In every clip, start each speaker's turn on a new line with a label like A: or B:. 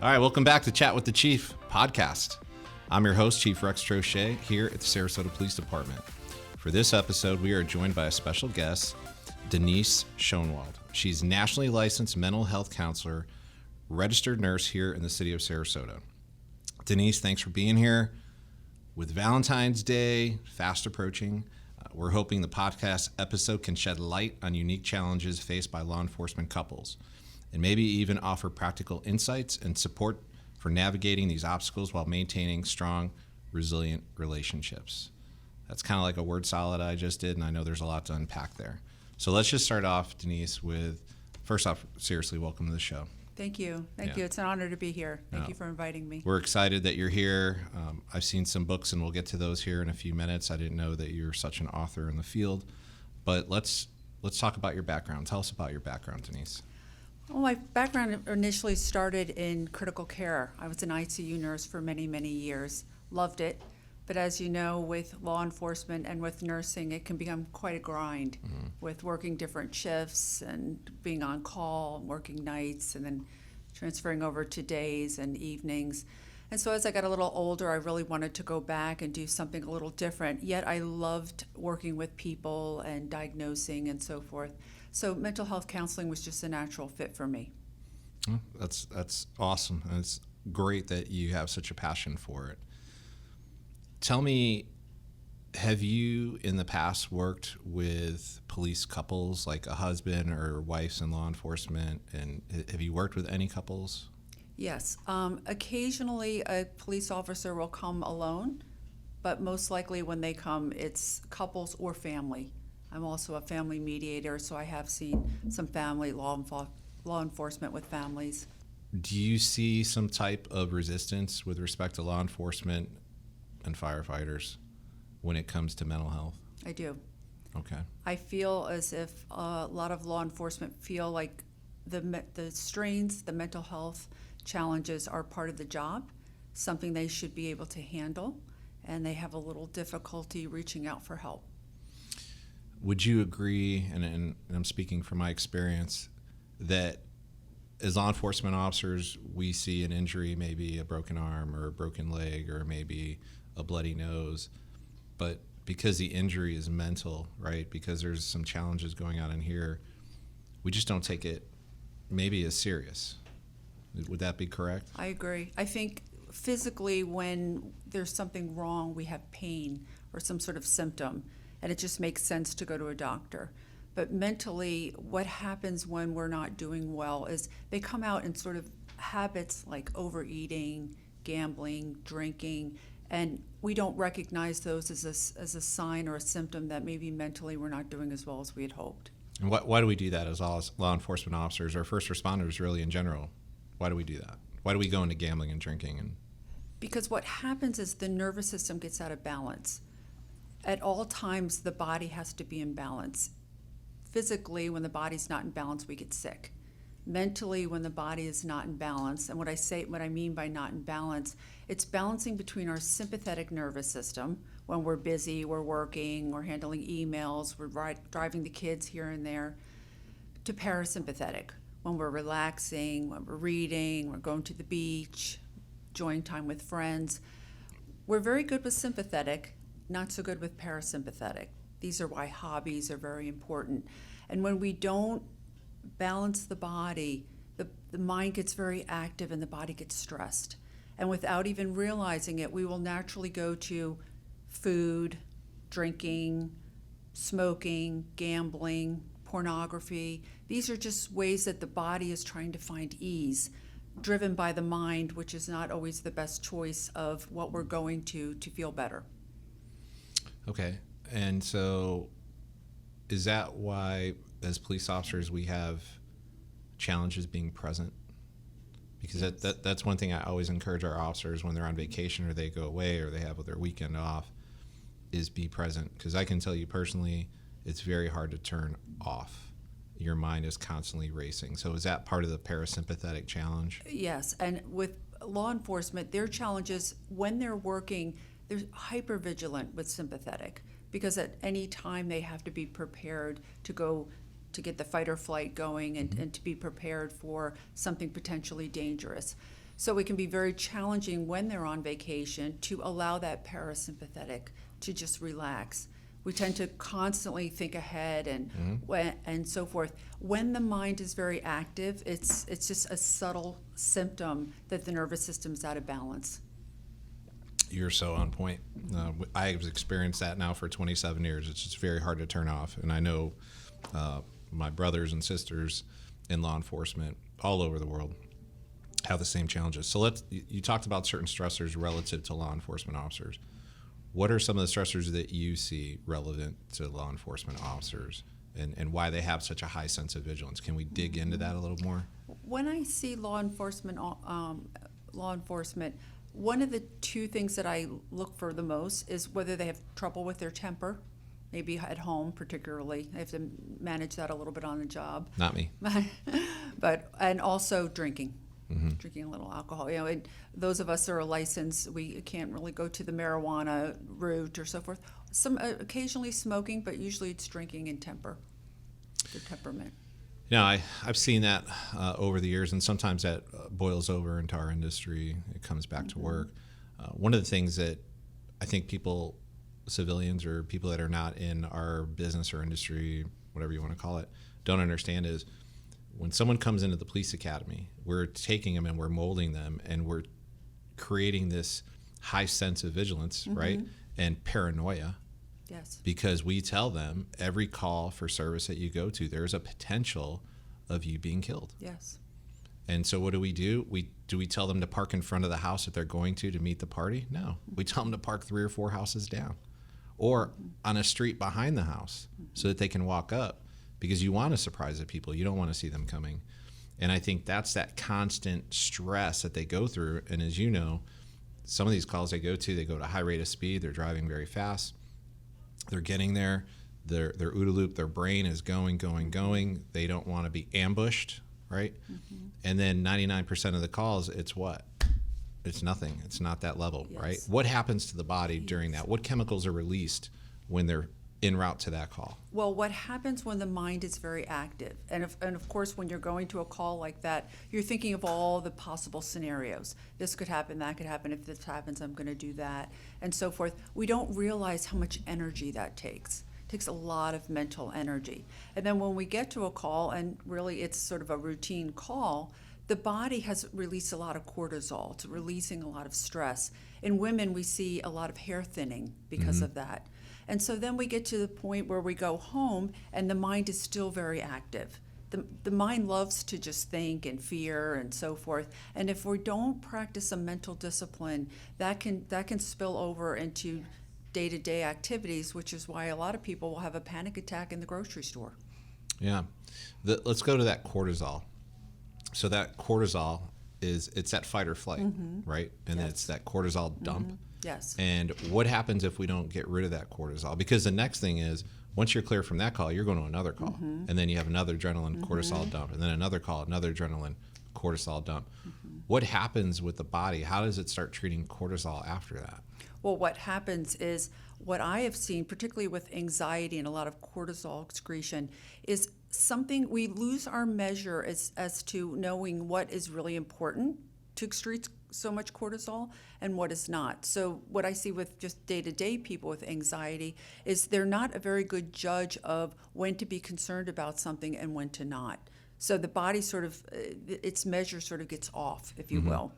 A: All right, welcome back to Chat with the Chief podcast. I'm your host, Chief Rex Trochet, here at the Sarasota Police Department. For this episode, we are joined by a special guest, Denise Schoenwald. She's nationally licensed mental health counselor, registered nurse here in the city of Sarasota. Denise, thanks for being here. With Valentine's Day fast approaching, we're hoping the podcast episode can shed light on unique challenges faced by law enforcement couples, and maybe even offer practical insights and support for navigating these obstacles while maintaining strong, resilient relationships. That's kind of like a word salad I just did, and I know there's a lot to unpack there. So let's just start off, Denise, with, first off, seriously, welcome to the show.
B: Thank you. Thank you. It's an honor to be here. Thank you for inviting me.
A: We're excited that you're here. I've seen some books, and we'll get to those here in a few minutes. I didn't know that you're such an author in the field. But let's talk about your background. Tell us about your background, Denise.
B: Well, my background initially started in critical care. I was an ICU nurse for many, many years. Loved it. But as you know, with law enforcement and with nursing, it can become quite a grind with working different shifts and being on call, and working nights, and then transferring over to days and evenings. And so as I got a little older, I really wanted to go back and do something a little different. Yet I loved working with people and diagnosing and so forth. So mental health counseling was just a natural fit for me.
A: That's awesome. And it's great that you have such a passion for it. Tell me, have you in the past worked with police couples, like a husband or wives in law enforcement? And have you worked with any couples?
B: Yes. Occasionally a police officer will come alone, but most likely when they come, it's couples or family. I'm also a family mediator, so I have seen some family law enforcement with families.
A: Do you see some type of resistance with respect to law enforcement and firefighters when it comes to mental health?
B: I do.
A: Okay.
B: I feel as if a lot of law enforcement feel like the strains, the mental health challenges are part of the job, something they should be able to handle, and they have a little difficulty reaching out for help.
A: Would you agree, and I'm speaking from my experience, that as law enforcement officers, we see an injury, maybe a broken arm or a broken leg or maybe a bloody nose, but because the injury is mental, right, because there's some challenges going on in here, we just don't take it maybe as serious. Would that be correct?
B: I agree. I think physically when there's something wrong, we have pain or some sort of symptom, and it just makes sense to go to a doctor. But mentally, what happens when we're not doing well is they come out in sort of habits like overeating, gambling, drinking, and we don't recognize those as a sign or a symptom that maybe mentally we're not doing as well as we had hoped.
A: And why do we do that as law enforcement officers or first responders really in general? Why do we do that? Why do we go into gambling and drinking?
B: Because what happens is the nervous system gets out of balance. At all times, the body has to be in balance. Physically, when the body's not in balance, we get sick. Mentally, when the body is not in balance, and what I mean by not in balance, it's balancing between our sympathetic nervous system, when we're busy, we're working, we're handling emails, we're driving the kids here and there, to parasympathetic, when we're relaxing, when we're reading, we're going to the beach, enjoying time with friends. We're very good with sympathetic, not so good with parasympathetic. These are why hobbies are very important. And when we don't balance the body, the mind gets very active and the body gets stressed. And without even realizing it, we will naturally go to food, drinking, smoking, gambling, pornography. These are just ways that the body is trying to find ease, driven by the mind, which is not always the best choice of what we're going to feel better.
A: Okay. And so is that why, as police officers, we have challenges being present? Because
B: Yes.
A: that's one thing I always encourage our officers when they're on vacation or they go away or they have their weekend off, is be present. Because I can tell you personally, it's very hard to turn off. Your mind is constantly racing. So is that part of the parasympathetic challenge?
B: Yes, and with law enforcement, their challenges when they're working, they're hypervigilant with sympathetic, because at any time they have to be prepared to go to get the fight or flight going and to be prepared for something potentially dangerous. So it can be very challenging when they're on vacation to allow that parasympathetic to just relax. We tend to constantly think ahead and so forth. When the mind is very active, it's just a subtle symptom that the nervous system's out of balance.
A: You're so on point. I've experienced that now for 27 years. It's just very hard to turn off. And I know my brothers and sisters in law enforcement all over the world have the same challenges. So you talked about certain stressors relative to law enforcement officers. What are some of the stressors that you see relevant to law enforcement officers and why they have such a high sense of vigilance? Can we dig into that a little more?
B: When I see law enforcement, one of the two things that I look for the most is whether they have trouble with their temper, maybe at home particularly. I have to manage that a little bit on the job.
A: Not me.
B: And also drinking. Drinking a little alcohol. And those of us that are licensed, we can't really go to the marijuana route or so forth. Some occasionally smoking, but usually it's drinking and the temperament.
A: I've seen that over the years, and sometimes that boils over into our industry. It comes back to work. One of the things that I think people, civilians or people that are not in our business or industry, whatever you want to call it, don't understand is when someone comes into the police academy, we're taking them and we're molding them and we're creating this high sense of vigilance, right? And paranoia.
B: Yes.
A: Because we tell them every call for service that you go to, there's a potential of you being killed.
B: Yes.
A: And so what do? We tell them to park in front of the house that they're going to meet the party? No. We tell them to park 3 or 4 houses down or on a street behind the house so that they can walk up, because you want to surprise the people. You don't want to see them coming. And I think that's that constant stress that they go through. And as you know, some of these calls they go to a high rate of speed. They're driving very fast. They're getting there. Their OODA loop, their brain is going. They don't want to be ambushed, right? And then 99% of the calls, it's what? It's nothing. It's not that level, right? What happens to the body during that? What chemicals are released when they're en route to that call?
B: Well, what happens when the mind is very active? And of course, when you're going to a call like that, you're thinking of all the possible scenarios. This could happen, that could happen. If this happens, I'm going to do that, and so forth. We don't realize how much energy that takes. It takes a lot of mental energy. And then when we get to a call, and really it's sort of a routine call, the body has released a lot of cortisol. It's releasing a lot of stress. In women, we see a lot of hair thinning because of that. And so then we get to the point where we go home and the mind is still very active. The mind loves to just think and fear and so forth. And if we don't practice a mental discipline, that can spill over into day-to-day activities, which is why a lot of people will have a panic attack in the grocery store.
A: Yeah. Let's go to that cortisol. So that cortisol it's that fight or flight, right? And then it's that cortisol dump.
B: Yes.
A: And what happens if we don't get rid of that cortisol? Because the next thing is, once you're clear from that call, you're going to another call. And then you have another adrenaline cortisol dump. And then another call, another adrenaline cortisol dump. What happens with the body? How does it start treating cortisol after that?
B: Well, what happens is, what I have seen, particularly with anxiety and a lot of cortisol excretion, is something we lose our measure as to knowing what is really important to excrete so much cortisol and what is not. So what I see with just day-to-day people with anxiety is they're not a very good judge of when to be concerned about something and when to not. So the body sort of, its measure sort of gets off, if you will.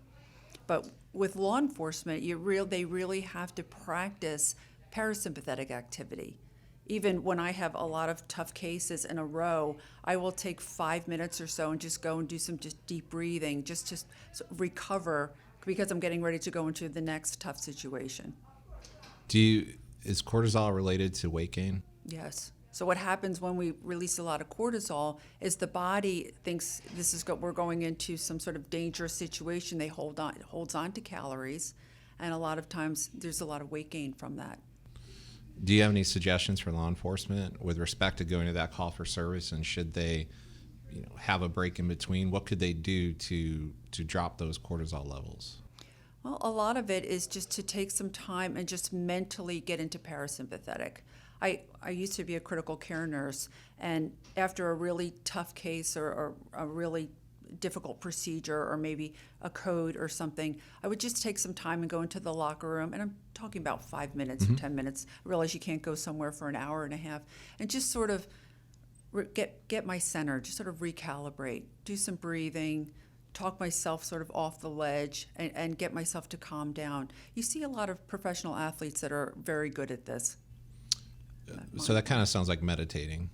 B: But with law enforcement, they really have to practice parasympathetic activity. Even when I have a lot of tough cases in a row, I will take 5 minutes or so and just go and do some just deep breathing, just to recover, because I'm getting ready to go into the next tough situation.
A: Is cortisol related to weight gain?
B: Yes. So what happens when we release a lot of cortisol is the body thinks we're going into some sort of dangerous situation. It holds on to calories, and a lot of times there's a lot of weight gain from that.
A: Do you have any suggestions for law enforcement with respect to going to that call for service, and should they have a break in between? What could they do to drop those cortisol levels?
B: Well, a lot of it is just to take some time and just mentally get into parasympathetic. I used to be a critical care nurse, and after a really tough case or a really difficult procedure or maybe a code or something, I would just take some time and go into the locker room. And I'm talking about 5 minutes or 10 minutes. I realize you can't go somewhere for an hour and a half. And just sort of get my center, just sort of recalibrate, do some breathing, talk myself sort of off the ledge, and get myself to calm down. You see a lot of professional athletes that are very good at this.
A: So that kind of sounds like meditating.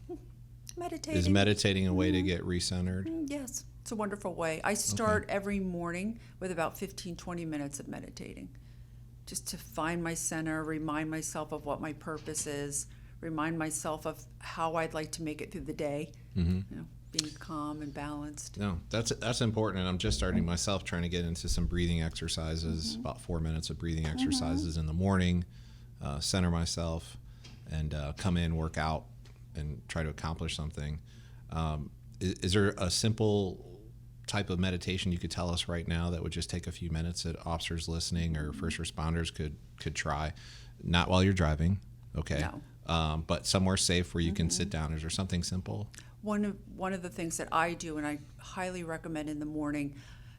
B: Meditating.
A: Is meditating a way to get recentered?
B: Yes, it's a wonderful way. I start every morning with about 15, 20 minutes of meditating, just to find my center, remind myself of what my purpose is, remind myself of how I'd like to make it through the day, you know, being calm and balanced.
A: No, that's important. And I'm just starting myself trying to get into some breathing exercises, about 4 minutes of breathing exercises in the morning, center myself, and come in, work out, and try to accomplish something. Is there a simple type of meditation you could tell us right now that would just take a few minutes that officers listening or first responders could try? Not while you're driving, okay?
B: No.
A: But somewhere safe where you can sit down. Is there something simple?
B: One of the things that I do, and I highly recommend in the morning,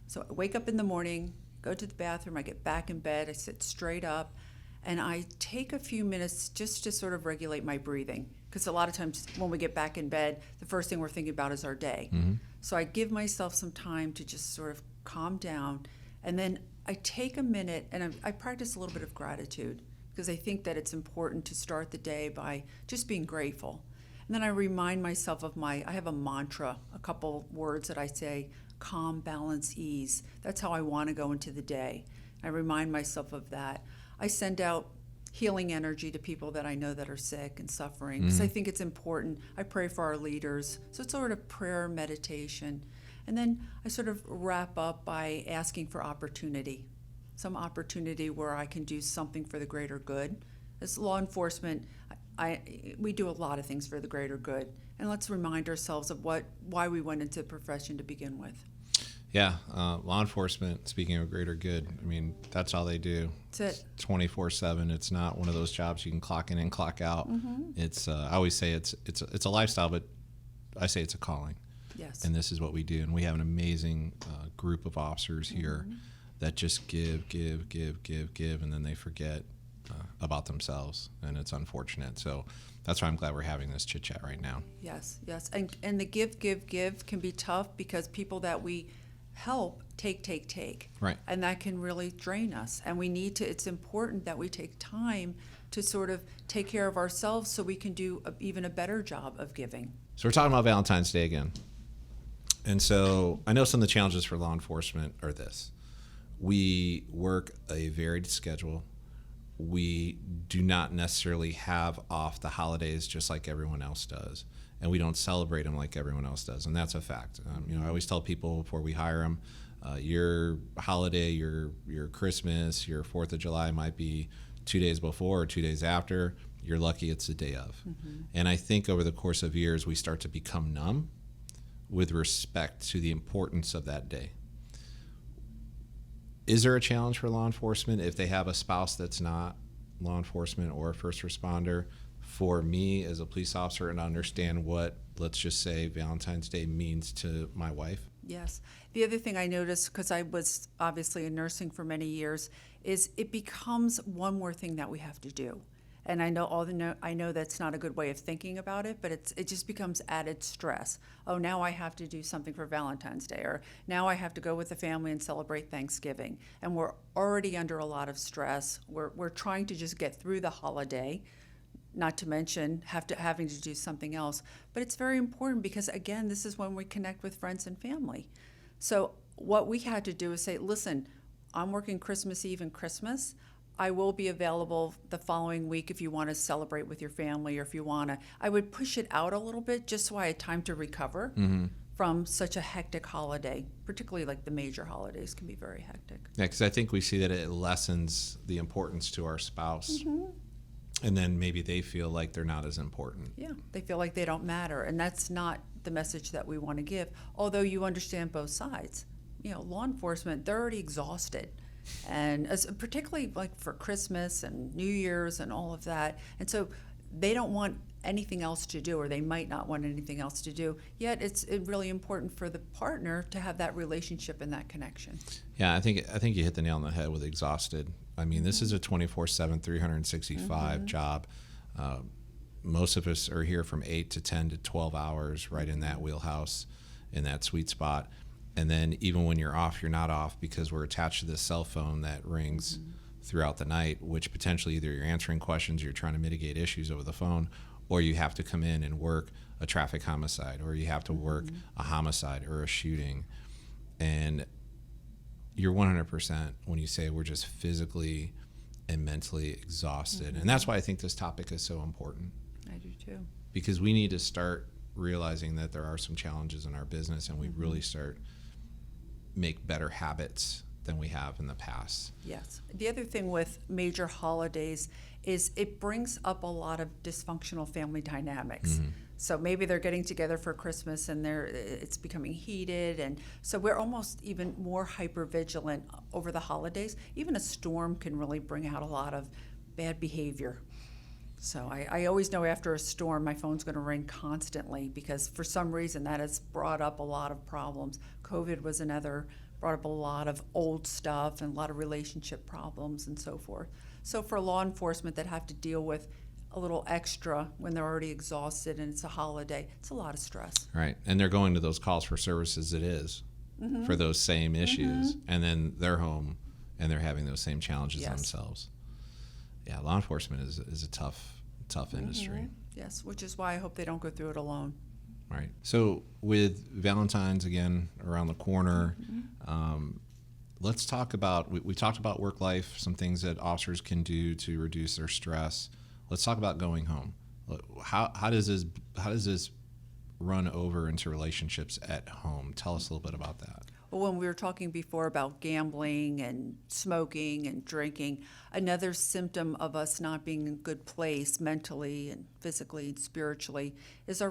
B: so I wake up in the morning, go to the bathroom, I get back in bed, I sit straight up, and I take a few minutes just to sort of regulate my breathing. Because a lot of times when we get back in bed, the first thing we're thinking about is our day. So I give myself some time to just sort of calm down, and then I take a minute and I practice a little bit of gratitude, because I think that it's important to start the day by just being grateful. And then I remind myself of I have a mantra, a couple words that I say: calm, balance, ease. That's how I want to go into the day. I remind myself of that. I send out healing energy to people that I know that are sick and suffering, because I think it's important. I pray for our leaders. So it's sort of prayer, meditation. And then I sort of wrap up by asking for opportunity, some opportunity where I can do something for the greater good. As law enforcement, we do a lot of things for the greater good. And let's remind ourselves of why we went into the profession to begin with.
A: Yeah, law enforcement, speaking of greater good, I mean, that's all they do.
B: That's it.
A: 24/7. It's not one of those jobs you can clock in and clock out. It's I always say it's a lifestyle, but I say it's a calling.
B: Yes.
A: And this is what we do. And we have an amazing group of officers here that just give, and then they forget about themselves. And it's unfortunate. So that's why I'm glad we're having this chit chat right now.
B: Yes. And the give can be tough, because people that we help take.
A: Right.
B: And that can really drain us. And it's important that we take time to sort of take care of ourselves so we can do even a better job of giving.
A: So we're talking about Valentine's Day again. And so I know some of the challenges for law enforcement are this. We work a varied schedule. We do not necessarily have off the holidays just like everyone else does. And we don't celebrate them like everyone else does. And that's a fact. I always tell people before we hire them, your holiday, your Christmas, your 4th of July might be 2 days before or 2 days after. You're lucky it's the day of. And I think over the course of years, we start to become numb with respect to the importance of that day. Is there a challenge for law enforcement if they have a spouse that's not law enforcement or a first responder? For me as a police officer, and understand what, let's just say, Valentine's Day means to my wife?
B: Yes. The other thing I noticed, because I was obviously in nursing for many years, is it becomes one more thing that we have to do. And I know that's not a good way of thinking about it, but it just becomes added stress. Oh, now I have to do something for Valentine's Day, or now I have to go with the family and celebrate Thanksgiving. And we're already under a lot of stress. We're trying to just get through the holiday, not to mention having to do something else. But it's very important, because, again, this is when we connect with friends and family. So what we had to do is say, listen, I'm working Christmas Eve and Christmas. I will be available the following week if you want to celebrate with your family, or if you want to. I would push it out a little bit just so I had time to recover from such a hectic holiday, particularly like the major holidays can be very hectic.
A: Yeah, because I think we see that it lessens the importance to our spouse. And then maybe they feel like they're not as important.
B: Yeah, they feel like they don't matter. And that's not the message that we want to give, although you understand both sides. Law enforcement, they're already exhausted. And particularly like for Christmas and New Year's and all of that. And so they don't want anything else to do, or they might not want anything else to do, yet it's really important for the partner to have that relationship and that connection.
A: Yeah, I think you hit the nail on the head with exhausted. I mean, this is a 24/7, 365 job. Most of us are here from 8 to 10 to 12 hours, right in that wheelhouse, in that sweet spot. And then even when you're off, you're not off, because we're attached to this cell phone that rings throughout the night, which potentially either you're answering questions, you're trying to mitigate issues over the phone, or you have to come in and work a traffic homicide, or you have to work a homicide or a shooting. And you're 100% when you say we're just physically and mentally exhausted. And that's why I think this topic is so important.
B: I do too.
A: Because we need to start realizing that there are some challenges in our business, and we really start make better habits than we have in the past.
B: Yes. The other thing with major holidays is it brings up a lot of dysfunctional family dynamics. So maybe they're getting together for Christmas and it's becoming heated, and so we're almost even more hyper vigilant over the holidays. Even a storm can really bring out a lot of bad behavior. So I always know after a storm my phone's going to ring constantly, because for some reason that has brought up a lot of problems. COVID was another, brought up a lot of old stuff and a lot of relationship problems and so forth. So for law enforcement that have to deal with a little extra when they're already exhausted and it's a holiday, it's a lot of stress.
A: Right. And they're going to those calls for services for those same issues. And then they're home and they're having those same challenges themselves. Yeah, law enforcement is a tough industry.
B: Yes, which is why I hope they don't go through it alone.
A: Right. So with Valentine's again around the corner, let's talk about, we talked about work life, some things that officers can do to reduce their stress. Let's talk about going home. How does this run over into relationships at home? Tell us a little bit about that.
B: Well, when we were talking before about gambling and smoking and drinking, another symptom of us not being in a good place mentally and physically and spiritually is our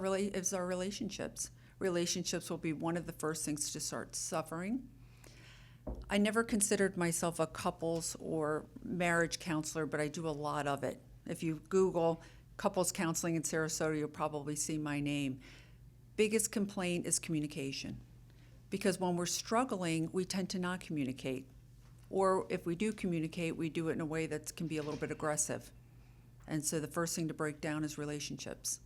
B: relationships. Relationships will be one of the first things to start suffering. I never considered myself a couples or marriage counselor, but I do a lot of it. If you Google couples counseling in Sarasota, you'll probably see my name. Biggest complaint is communication. Because when we're struggling, we tend to not communicate. Or if we do communicate, we do it in a way that can be a little bit aggressive. And so the first thing to break down is relationships.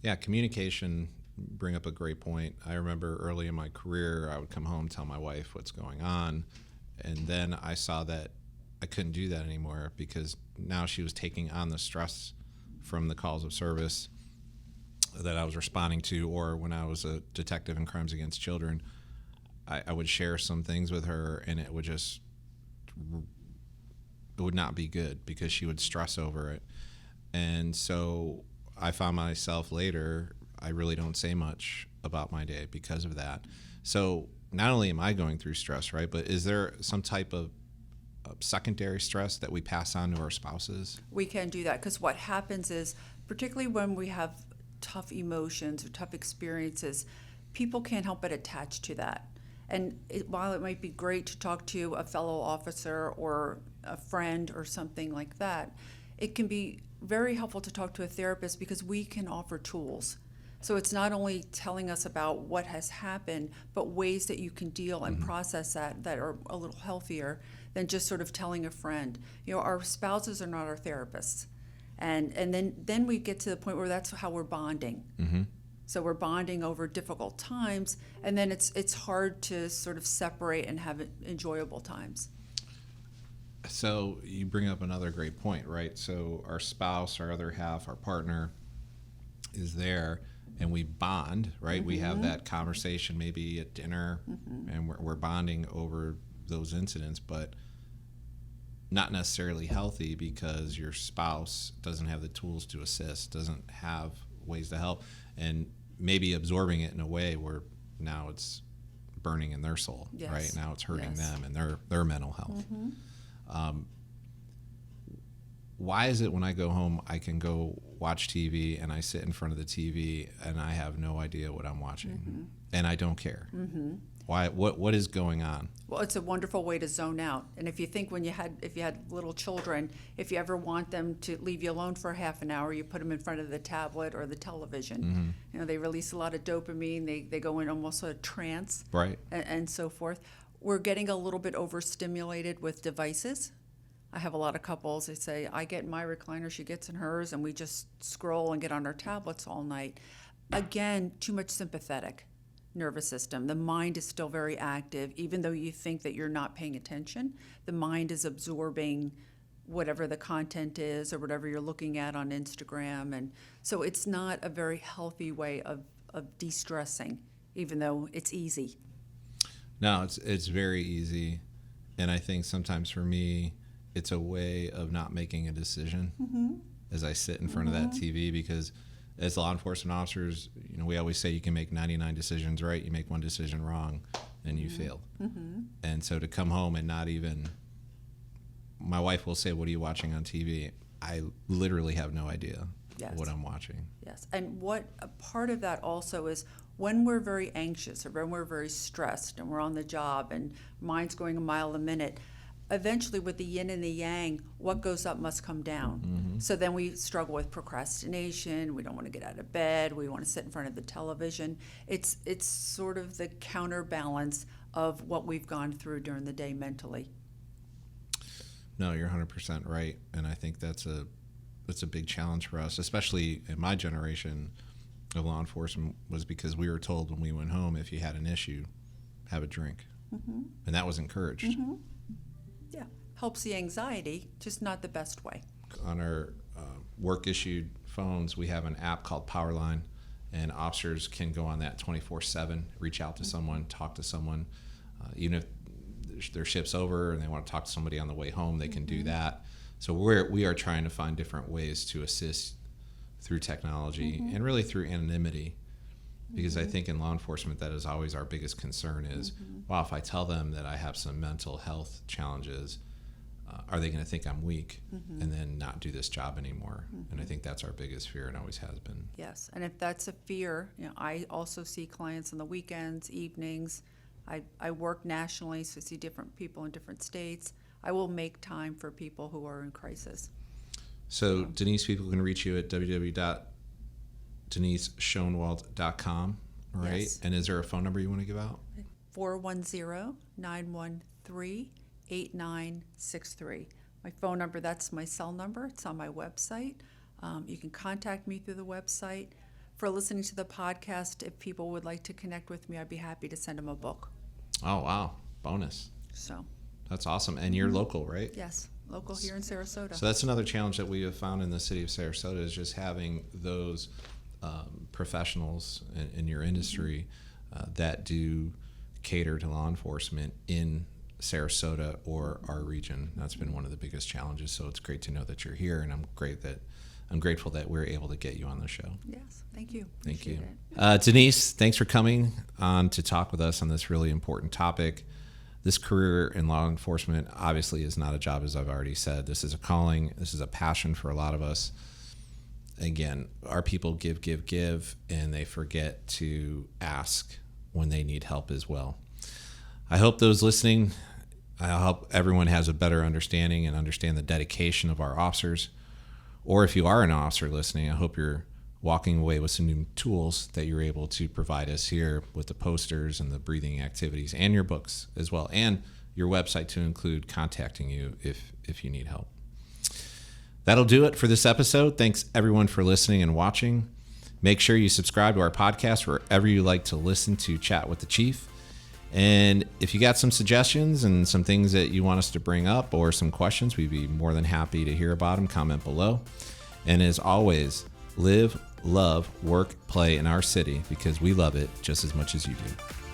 A: Yeah, communication, bring up a great point. I remember early in my career, I would come home, tell my wife what's going on, and then I saw that I couldn't do that anymore, because now she was taking on the stress from the calls of service that I was responding to, or when I was a detective in crimes against children, I would share some things with her, and it would not be good, because she would stress over it. And so I found myself later, I really don't say much about my day because of that. So not only am I going through stress, right, but is there some type of secondary stress that we pass on to our spouses?
B: We can do that, because what happens is, particularly when we have tough emotions or tough experiences, people can't help but attach to that. And while it might be great to talk to a fellow officer or a friend or something like that, it can be very helpful to talk to a therapist, because we can offer tools. So it's not only telling us about what has happened, but ways that you can deal and process that are a little healthier than just sort of telling a friend. You know, our spouses are not our therapists. And then we get to the point where that's how we're bonding. So we're bonding over difficult times, and then it's hard to sort of separate and have enjoyable times.
A: So you bring up another great point, right? So our spouse, our other half, our partner is there, and we bond, right? We have that conversation maybe at dinner, and we're bonding over those incidents, but not necessarily healthy, because your spouse doesn't have the tools to assist, doesn't have ways to help, and maybe absorbing it in a way where now it's burning in their soul, right? Now it's hurting them and their mental health. Why is it when I go home, I can go watch TV and I sit in front of the TV and I have no idea what I'm watching, and I don't care? Why? What is going on?
B: Well, it's a wonderful way to zone out. And if you think if you had little children, if you ever want them to leave you alone for half an hour, you put them in front of the tablet or the television. You know, they release a lot of dopamine. They go in almost a trance,
A: Right.
B: and so forth. We're getting a little bit overstimulated with devices. I have a lot of couples, they say, I get in my recliner, she gets in hers, and we just scroll and get on our tablets all night. Again, too much sympathetic nervous system. The mind is still very active, even though you think that you're not paying attention. The mind is absorbing whatever the content is or whatever you're looking at on Instagram. And so it's not a very healthy way of de-stressing, even though it's easy.
A: No, it's very easy. And I think sometimes for me, it's a way of not making a decision as I sit in front of that TV, because as law enforcement officers, you know, we always say you can make 99 decisions right, you make one decision wrong, and you failed. And so to come home and not even, my wife will say, what are you watching on TV? I literally have no idea what I'm watching.
B: Yes, and what a part of that also is when we're very anxious or when we're very stressed and we're on the job and mind's going a mile a minute, eventually with the yin and the yang, what goes up must come down. So then we struggle with procrastination. We don't want to get out of bed. We want to sit in front of the television. It's sort of the counterbalance of what we've gone through during the day mentally.
A: No, you're 100% right. And I think that's a big challenge for us, especially in my generation of law enforcement, was because we were told when we went home, if you had an issue, have a drink. And that was encouraged.
B: Yeah, helps the anxiety, just not the best way.
A: On our work-issued phones, we have an app called Powerline, and officers can go on that 24/7, reach out to someone, talk to someone. Even if their shift's over and they want to talk to somebody on the way home, they can do that. So we are trying to find different ways to assist through technology and really through anonymity, because I think in law enforcement that is always our biggest concern is, wow, if I tell them that I have some mental health challenges, are they going to think I'm weak and then not do this job anymore? And I think that's our biggest fear and always has been.
B: Yes, and if that's a fear, you know, I also see clients on the weekends, evenings. I work nationally, so I see different people in different states. I will make time for people who are in crisis.
A: So Denise, people can reach you at www.deniseschoenwald.com, right?
B: Yes.
A: And is there a phone number you want to give out?
B: 410-913-8963. My phone number, that's my cell number. It's on my website. You can contact me through the website. For listening to the podcast, if people would like to connect with me, I'd be happy to send them a book.
A: Oh, wow. Bonus.
B: So,
A: That's awesome. And you're local, right?
B: yes, local here in Sarasota.
A: So that's another challenge that we have found in the city of Sarasota, is just having those professionals in your industry that do cater to law enforcement in Sarasota or our region. That's been one of the biggest challenges. So it's great to know that you're here, and I'm grateful that we're able to get you on the show.
B: Yes, thank you.
A: Thank you.
B: Appreciate it.
A: Denise, thanks for coming on to talk with us on this really important topic. This career in law enforcement obviously is not a job, as I've already said. This is a calling. This is a passion for a lot of us. Again, our people give, and they forget to ask when they need help as well. I hope those listening, I hope everyone has a better understanding and understand the dedication of our officers. Or if you are an officer listening, I hope you're walking away with some new tools that you're able to provide us here with the posters and the breathing activities and your books as well, and your website to include contacting you if you need help. That'll do it for this episode. Thanks everyone for listening and watching. Make sure you subscribe to our podcast wherever you like to listen to Chat with the Chief. And if you got some suggestions and some things that you want us to bring up or some questions, we'd be more than happy to hear about them. Comment below. And as always, live, love, work, play in our city, because we love it just as much as you do.